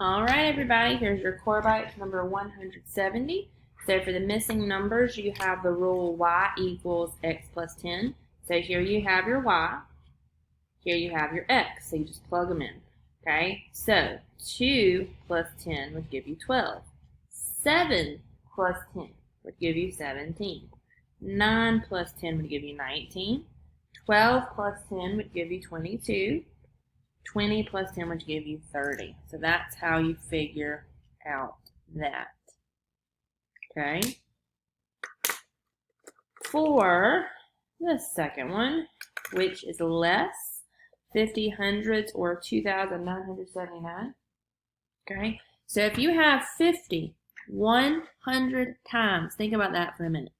All right, everybody, here's your core byte number 170. So for the missing numbers, you have the rule y equals x plus 10. So here you have your y, here you have your x, so you just plug them in. Okay, so 2 plus 10 would give you 12. 7 plus 10 would give you 17. 9 plus 10 would give you 19. 12 plus 10 would give you 22. 20 plus 10 would give you 30. So that's how you figure out that. Okay. For the second one, which is less, 50 hundredths or 2,979. Okay. So if you have 50 100 times, think about that for a minute.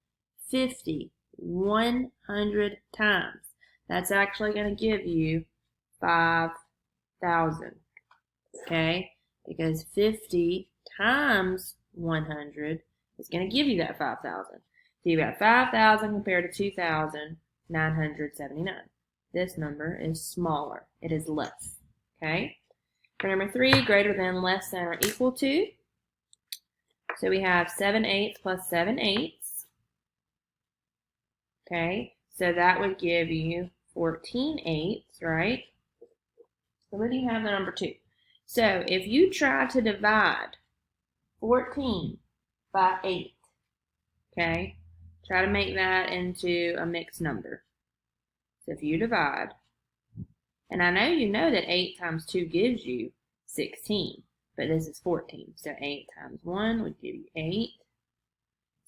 50 100 times. That's actually going to give you 5,000. Okay? Because 50 times 100 is going to give you that 5,000. So you've got 5,000 compared to 2,979. This number is smaller. It is less. Okay? For number 3, greater than, less than, or equal to. So we have 7/8 plus 7/8. Okay? So that would give you 14/8, right? So what do you have the number 2? So if you try to divide 14 by 8, okay, try to make that into a mixed number. So if you divide, and I know you know that 8 times 2 gives you 16, but this is 14. So 8 times 1 would give you 8.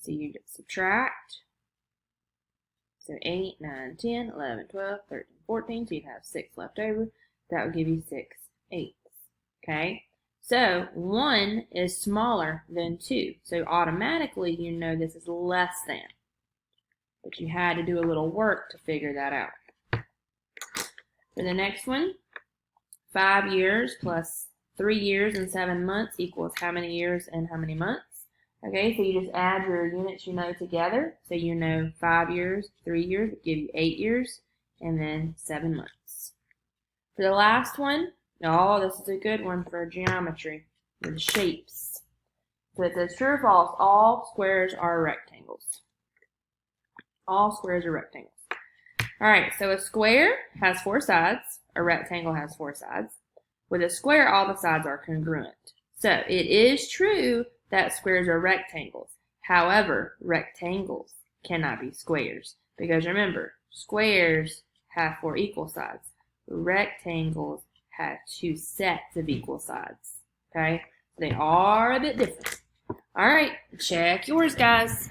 So you just subtract. So 8, 9, 10, 11, 12, 13, 14. So you'd have 6 left over. That would give you 6/8. Okay? So 1 is smaller than 2. So automatically you know this is less than. But you had to do a little work to figure that out. For the next one, 5 years plus 3 years and 7 months equals how many years and how many months? Okay, so you just add your units you know together. So you know 5 years, 3 years would give you 8 years, and then 7 months. For the last one, oh, this is a good one for geometry with shapes. So it says true or false, all squares are rectangles. All squares are rectangles. All right, so a square has 4 sides. A rectangle has 4 sides. With a square, all the sides are congruent. So it is true that squares are rectangles. However, rectangles cannot be squares. Because remember, squares have 4 equal sides. Rectangles have 2 sets of equal sides. Okay? They are a bit different. All right, check yours, guys.